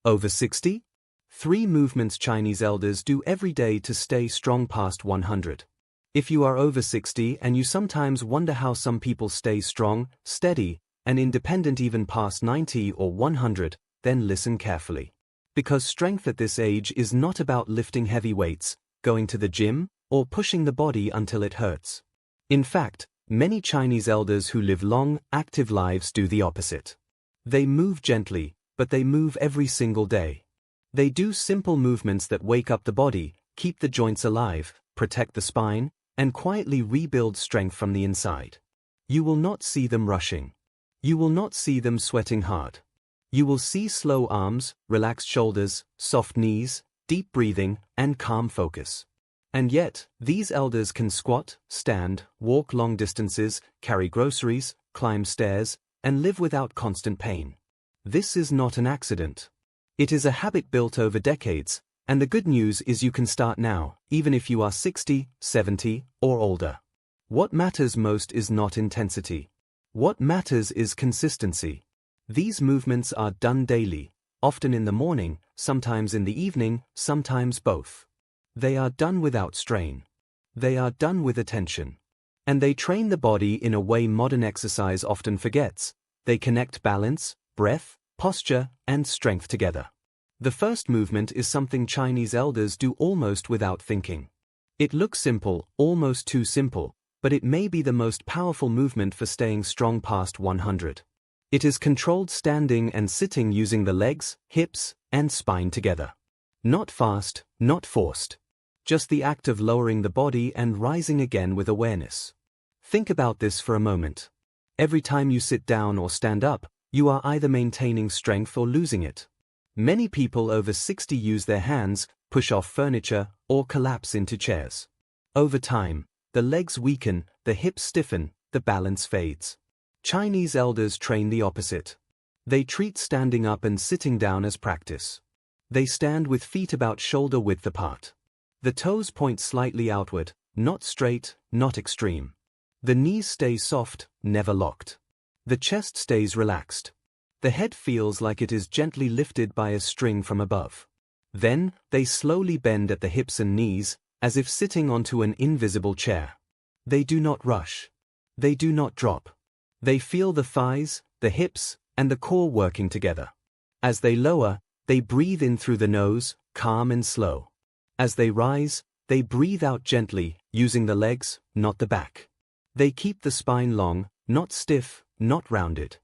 Over 60? 3 movements Chinese elders do every day to stay strong past 100. If you are over 60 and you sometimes wonder how some people stay strong, steady, and independent even past 90 or 100, then listen carefully. Because strength at this age is not about lifting heavy weights, going to the gym, or pushing the body until it hurts. In fact, many Chinese elders who live long, active lives do the opposite. They move gently, but they move every single day. They do simple movements that wake up the body, keep the joints alive, protect the spine, and quietly rebuild strength from the inside. You will not see them rushing. You will not see them sweating hard. You will see slow arms, relaxed shoulders, soft knees, deep breathing, and calm focus. And yet, these elders can squat, stand, walk long distances, carry groceries, climb stairs, and live without constant pain. This is not an accident. It is a habit built over decades, and the good news is you can start now, even if you are 60, 70, or older. What matters most is not intensity. What matters is consistency. These movements are done daily, often in the morning, sometimes in the evening, sometimes both. They are done without strain. They are done with attention. And they train the body in a way modern exercise often forgets. They connect balance, breath, posture, and strength together. The first movement is something Chinese elders do almost without thinking. It looks simple, almost too simple, but it may be the most powerful movement for staying strong past 100. It is controlled standing and sitting using the legs, hips, and spine together. Not fast, not forced. Just the act of lowering the body and rising again with awareness. Think about this for a moment. Every time you sit down or stand up, you are either maintaining strength or losing it. Many people over 60 use their hands, push off furniture, or collapse into chairs. Over time, the legs weaken, the hips stiffen, the balance fades. Chinese elders train the opposite. They treat standing up and sitting down as practice. They stand with feet about shoulder width apart. The toes point slightly outward, not straight, not extreme. The knees stay soft, never locked. The chest stays relaxed. The head feels like it is gently lifted by a string from above. Then, they slowly bend at the hips and knees, as if sitting onto an invisible chair. They do not rush. They do not drop. They feel the thighs, the hips, and the core working together. As they lower, they breathe in through the nose, calm and slow. As they rise, they breathe out gently, using the legs, not the back. They keep the spine long, not stiff, not rounded.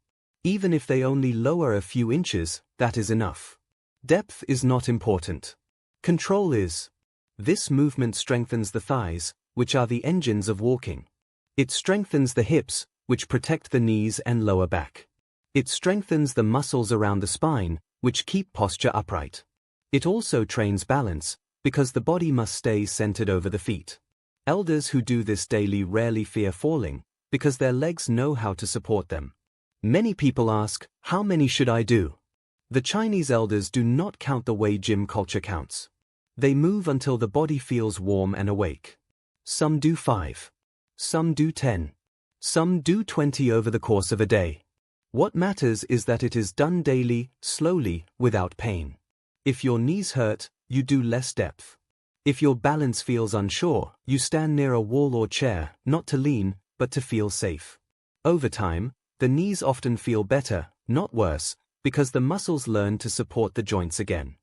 Even if they only lower a few inches, that is enough. Depth is not important. Control is. This movement strengthens the thighs, which are the engines of walking. It strengthens the hips, which protect the knees and lower back. It strengthens the muscles around the spine, which keep posture upright. It also trains balance, because the body must stay centered over the feet. Elders who do this daily rarely fear falling, because their legs know how to support them. Many people ask, how many should I do? The Chinese elders do not count the way gym culture counts. They move until the body feels warm and awake. Some do 5. Some do 10. Some do 20 over the course of a day. What matters is that it is done daily, slowly, without pain. If your knees hurt, you do less depth. If your balance feels unsure, you stand near a wall or chair, not to lean, but to feel safe. Over time, the knees often feel better, not worse, because the muscles learn to support the joints again.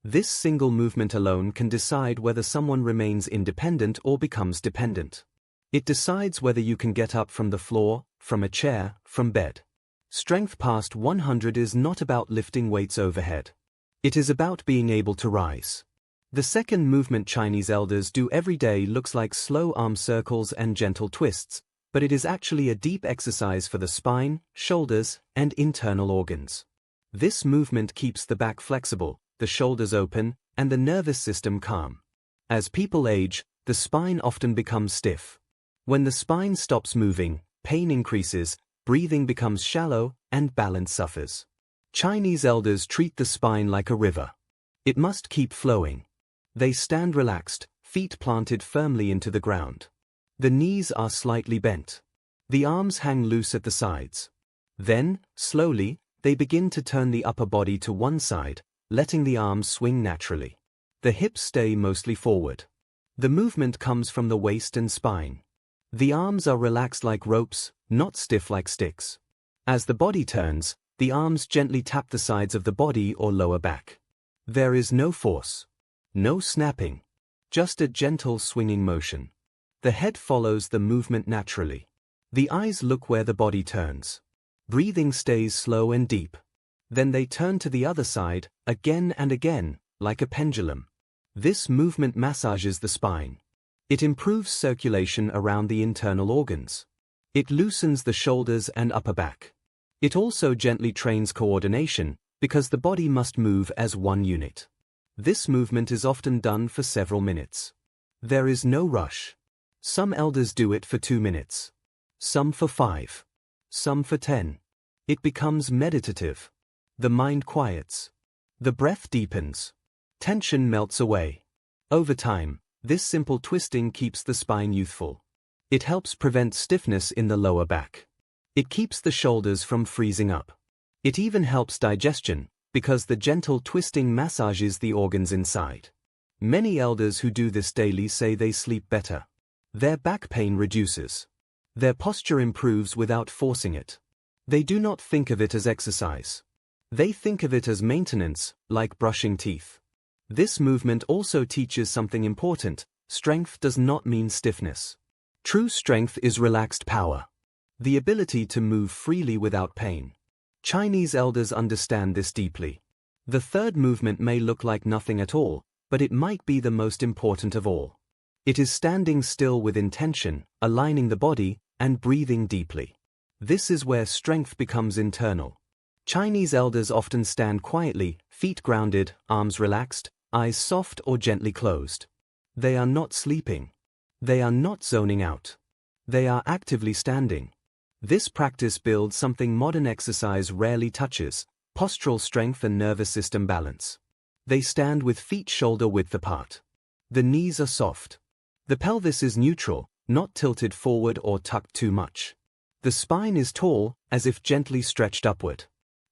This single movement alone can decide whether someone remains independent or becomes dependent. It decides whether you can get up from the floor, from a chair, from bed. Strength past 100 is not about lifting weights overhead. It is about being able to rise. The second movement Chinese elders do every day looks like slow arm circles and gentle twists, but it is actually a deep exercise for the spine, shoulders, and internal organs. This movement keeps the back flexible, the shoulders open, and the nervous system calm. As people age, the spine often becomes stiff. When the spine stops moving, pain increases, breathing becomes shallow, and balance suffers. Chinese elders treat the spine like a river. It must keep flowing. They stand relaxed, feet planted firmly into the ground. The knees are slightly bent. The arms hang loose at the sides. Then, slowly, they begin to turn the upper body to one side, letting the arms swing naturally. The hips stay mostly forward. The movement comes from the waist and spine. The arms are relaxed like ropes, not stiff like sticks. As the body turns, the arms gently tap the sides of the body or lower back. There is no force. No snapping. Just a gentle swinging motion. The head follows the movement naturally. The eyes look where the body turns. Breathing stays slow and deep. Then they turn to the other side, again and again, like a pendulum. This movement massages the spine. It improves circulation around the internal organs. It loosens the shoulders and upper back. It also gently trains coordination, because the body must move as one unit. This movement is often done for several minutes. There is no rush. Some elders do it for 2 minutes. Some for 5. Some for 10. It becomes meditative. The mind quiets. The breath deepens. Tension melts away. Over time, this simple twisting keeps the spine youthful. It helps prevent stiffness in the lower back. It keeps the shoulders from freezing up. It even helps digestion, because the gentle twisting massages the organs inside. Many elders who do this daily say they sleep better. Their back pain reduces. Their posture improves without forcing it. They do not think of it as exercise. They think of it as maintenance, like brushing teeth. This movement also teaches something important. Strength does not mean stiffness. True strength is relaxed power. The ability to move freely without pain. Chinese elders understand this deeply. The third movement may look like nothing at all, but it might be the most important of all. It is standing still with intention, aligning the body, and breathing deeply. This is where strength becomes internal. Chinese elders often stand quietly, feet grounded, arms relaxed, eyes soft or gently closed. They are not sleeping. They are not zoning out. They are actively standing. This practice builds something modern exercise rarely touches: postural strength and nervous system balance. They stand with feet shoulder width apart. The knees are soft. The pelvis is neutral, not tilted forward or tucked too much. The spine is tall, as if gently stretched upward.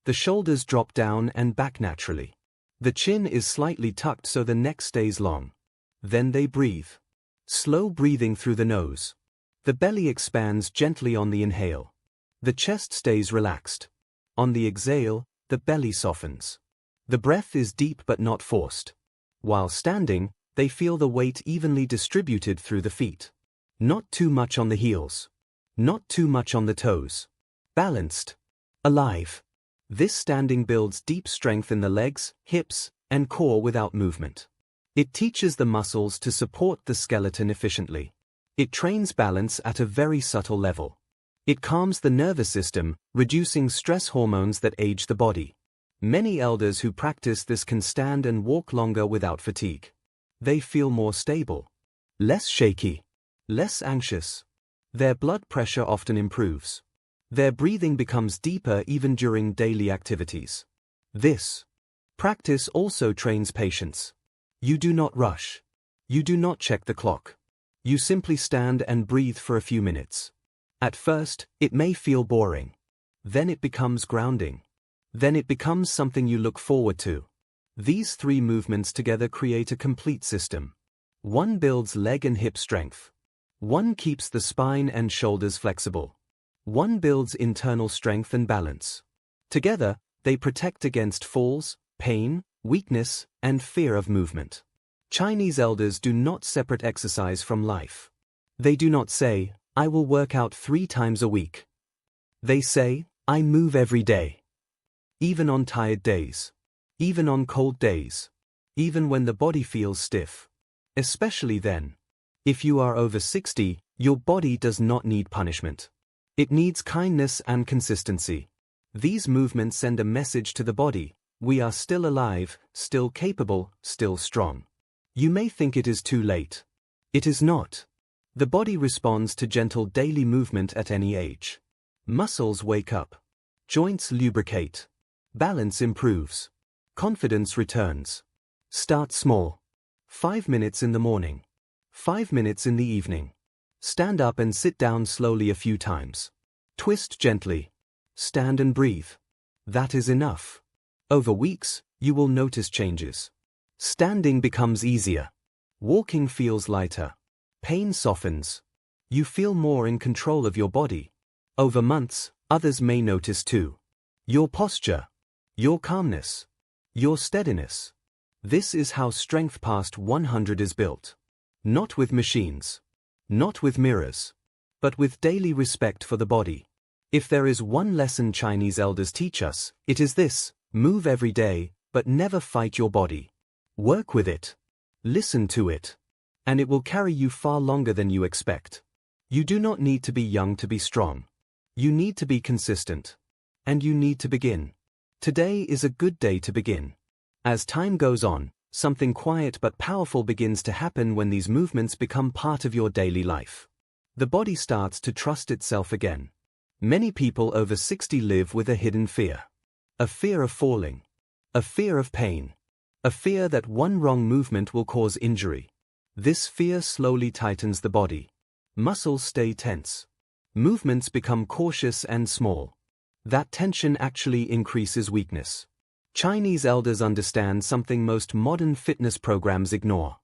The shoulders drop down and back naturally. The chin is slightly tucked so the neck stays long. Then they breathe. Slow breathing through the nose. The belly expands gently on the inhale. The chest stays relaxed. On the exhale, the belly softens. The breath is deep but not forced. While standing, they feel the weight evenly distributed through the feet. Not too much on the heels. Not too much on the toes. Balanced. Alive. This standing builds deep strength in the legs, hips, and core without movement. It teaches the muscles to support the skeleton efficiently. It trains balance at a very subtle level. It calms the nervous system, reducing stress hormones that age the body. Many elders who practice this can stand and walk longer without fatigue. They feel more stable, less shaky, less anxious. Their blood pressure often improves. Their breathing becomes deeper even during daily activities. This practice also trains patience. You do not rush. You do not check the clock. You simply stand and breathe for a few minutes. At first, it may feel boring. Then it becomes grounding. Then it becomes something you look forward to. These 3 movements together create a complete system. One builds leg and hip strength. One keeps the spine and shoulders flexible. One builds internal strength and balance. Together, they protect against falls, pain, weakness, and fear of movement. Chinese elders do not separate exercise from life. They do not say, "I will work out 3 times a week." They say, "I move every day." Even on tired days. Even on cold days. Even when the body feels stiff. Especially then. If you are over 60, your body does not need punishment. It needs kindness and consistency. These movements send a message to the body: we are still alive, still capable, still strong. You may think it is too late. It is not. The body responds to gentle daily movement at any age. Muscles wake up. Joints lubricate. Balance improves. Confidence returns. Start small. 5 minutes in the morning. 5 minutes in the evening. Stand up and sit down slowly a few times. Twist gently. Stand and breathe. That is enough. Over weeks, You will notice changes. Standing becomes easier. Walking feels lighter. Pain softens. You feel more in control of your body. Over months, others may notice too. Your posture. Your calmness. Your steadiness. This is how strength past 100 is built. Not with machines. Not with mirrors. But with daily respect for the body. If there is one lesson Chinese elders teach us, it is this: move every day, but never fight your body. Work with it. Listen to it. And it will carry you far longer than you expect. You do not need to be young to be strong. You need to be consistent. And you need to begin. Today is a good day to begin. As time goes on, something quiet but powerful begins to happen when these movements become part of your daily life. The body starts to trust itself again. Many people over 60 live with a hidden fear. A fear of falling. A fear of pain. A fear that one wrong movement will cause injury. This fear slowly tightens the body. Muscles stay tense. Movements become cautious and small. That tension actually increases weakness. Chinese elders understand something most modern fitness programs ignore.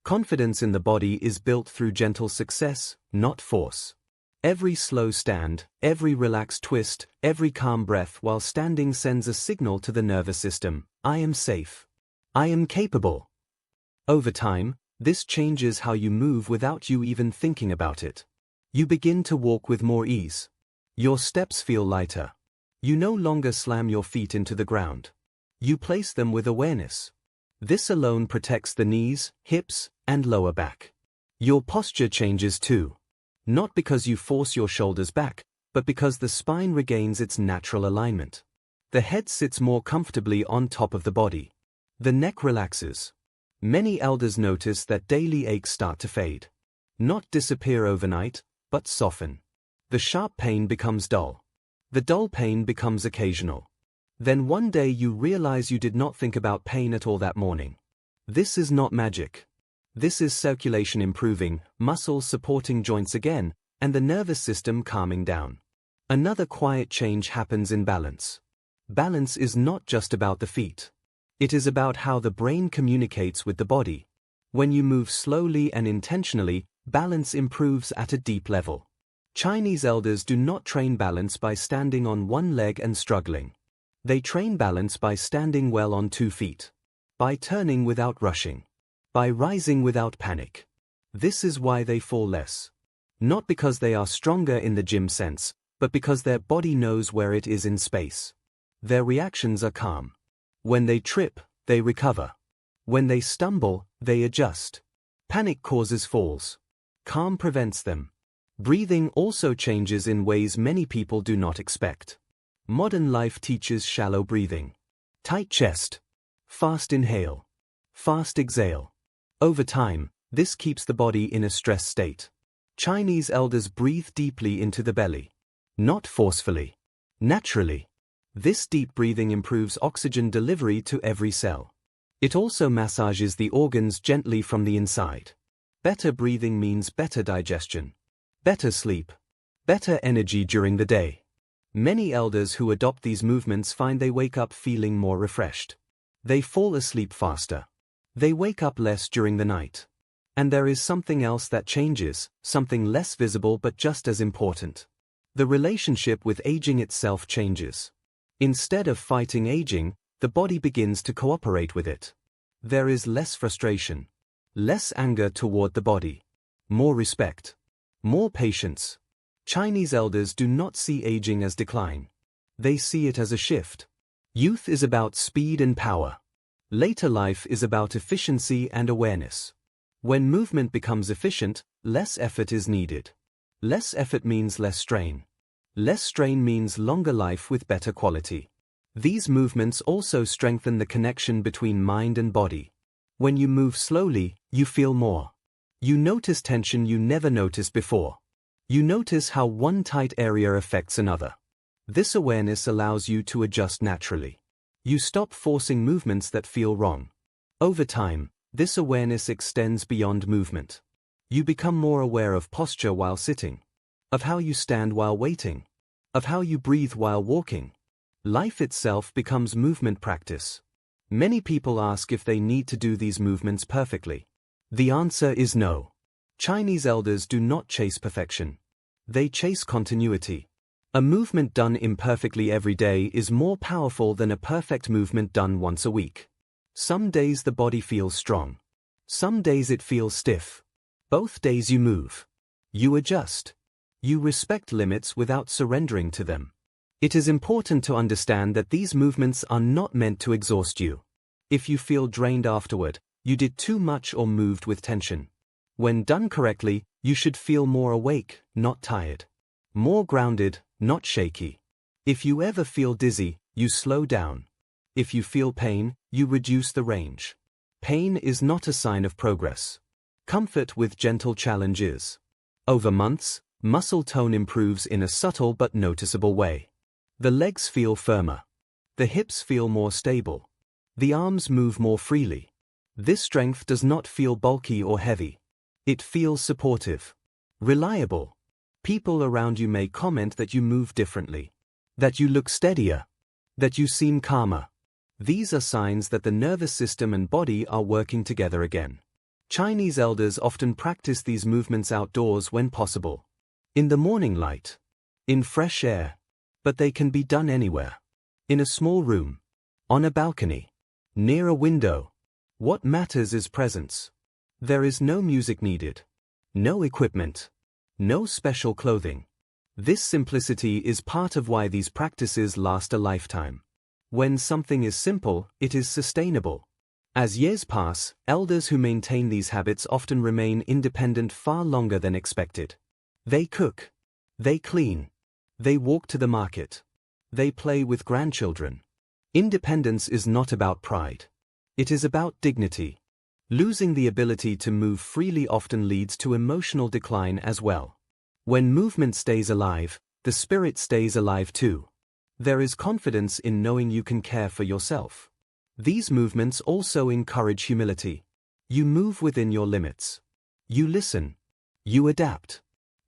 Confidence in the body is built through gentle success, not force. Every slow stand, every relaxed twist, every calm breath while standing sends a signal to the nervous system: I am safe. I am capable. Over time, this changes how you move without you even thinking about it. You begin to walk with more ease. Your steps feel lighter. You no longer slam your feet into the ground. You place them with awareness. This alone protects the knees, hips, and lower back. Your posture changes too. Not because you force your shoulders back, but because the spine regains its natural alignment. The head sits more comfortably on top of the body. The neck relaxes. Many elders notice that daily aches start to fade. Not disappear overnight, but soften. The sharp pain becomes dull. The dull pain becomes occasional. Then one day you realize you did not think about pain at all that morning. This is not magic. This is circulation improving, muscles supporting joints again, and the nervous system calming down. Another quiet change happens in balance. Balance is not just about the feet. It is about how the brain communicates with the body. When you move slowly and intentionally, balance improves at a deep level. Chinese elders do not train balance by standing on one leg and struggling. They train balance by standing well on 2 feet. By turning without rushing. By rising without panic. This is why they fall less. Not because they are stronger in the gym sense, but because their body knows where it is in space. Their reactions are calm. When they trip, they recover. When they stumble, they adjust. Panic causes falls. Calm prevents them. Breathing also changes in ways many people do not expect. Modern life teaches shallow breathing. Tight chest. Fast inhale. Fast exhale. Over time, this keeps the body in a stress state. Chinese elders breathe deeply into the belly. Not forcefully. Naturally. This deep breathing improves oxygen delivery to every cell. It also massages the organs gently from the inside. Better breathing means better digestion. Better sleep. Better energy during the day. Many elders who adopt these movements find they wake up feeling more refreshed. They fall asleep faster. They wake up less during the night. And there is something else that changes, something less visible but just as important. The relationship with aging itself changes. Instead of fighting aging, the body begins to cooperate with it. There is less frustration. Less anger toward the body. More respect. More patience. Chinese elders do not see aging as decline. They see it as a shift. Youth is about speed and power. Later life is about efficiency and awareness. When movement becomes efficient, less effort is needed. Less effort means less strain. Less strain means longer life with better quality. These movements also strengthen the connection between mind and body. When you move slowly, you feel more. You notice tension you never noticed before. You notice how one tight area affects another. This awareness allows you to adjust naturally. You stop forcing movements that feel wrong. Over time, this awareness extends beyond movement. You become more aware of posture while sitting. Of how you stand while waiting. Of how you breathe while walking. Life itself becomes movement practice. Many people ask if they need to do these movements perfectly. The answer is no. Chinese elders do not chase perfection. They chase continuity. A movement done imperfectly every day is more powerful than a perfect movement done once a week. Some days the body feels strong. Some days it feels stiff. Both days you move. You adjust. You respect limits without surrendering to them. It is important to understand that these movements are not meant to exhaust you. If you feel drained afterward, you did too much or moved with tension. When done correctly, you should feel more awake, not tired. More grounded, not shaky. If you ever feel dizzy, you slow down. If you feel pain, you reduce the range. Pain is not a sign of progress. Comfort with gentle challenge is. Over months, muscle tone improves in a subtle but noticeable way. The legs feel firmer. The hips feel more stable. The arms move more freely. This strength does not feel bulky or heavy. It feels supportive. Reliable. People around you may comment that you move differently. That you look steadier. That you seem calmer. These are signs that the nervous system and body are working together again. Chinese elders often practice these movements outdoors when possible. In the morning light. In fresh air. But they can be done anywhere. In a small room. On a balcony. Near a window. What matters is presence. There is no music needed. No equipment. No special clothing. This simplicity is part of why these practices last a lifetime. When something is simple, it is sustainable. As years pass, elders who maintain these habits often remain independent far longer than expected. They cook. They clean. They walk to the market. They play with grandchildren. Independence is not about pride. It is about dignity. Losing the ability to move freely often leads to emotional decline as well. When movement stays alive, the spirit stays alive too. There is confidence in knowing you can care for yourself. These movements also encourage humility. You move within your limits. You listen. You adapt.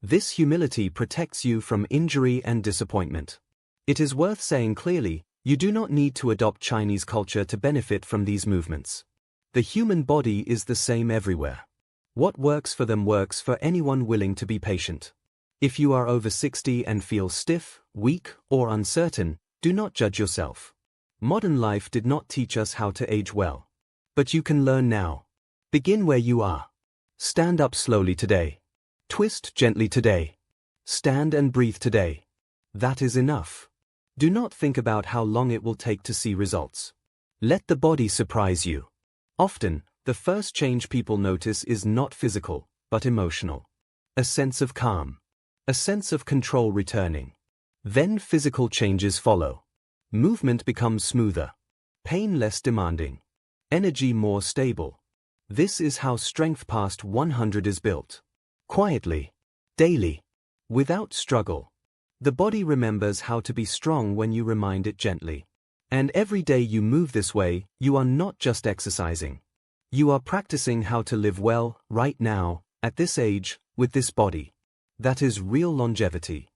This humility protects you from injury and disappointment. It is worth saying clearly, you do not need to adopt Chinese culture to benefit from these movements. The human body is the same everywhere. What works for them works for anyone willing to be patient. If you are over 60 and feel stiff, weak, or uncertain, do not judge yourself. Modern life did not teach us how to age well. But you can learn now. Begin where you are. Stand up slowly today. Twist gently today. Stand and breathe today. That is enough. Do not think about how long it will take to see results. Let the body surprise you. Often, the first change people notice is not physical, but emotional. A sense of calm. A sense of control returning. Then physical changes follow. Movement becomes smoother. Pain less demanding. Energy more stable. This is how strength past 100 is built. Quietly. Daily. Without struggle. The body remembers how to be strong when you remind it gently. And every day you move this way, you are not just exercising. You are practicing how to live well, right now, at this age, with this body. That is real longevity.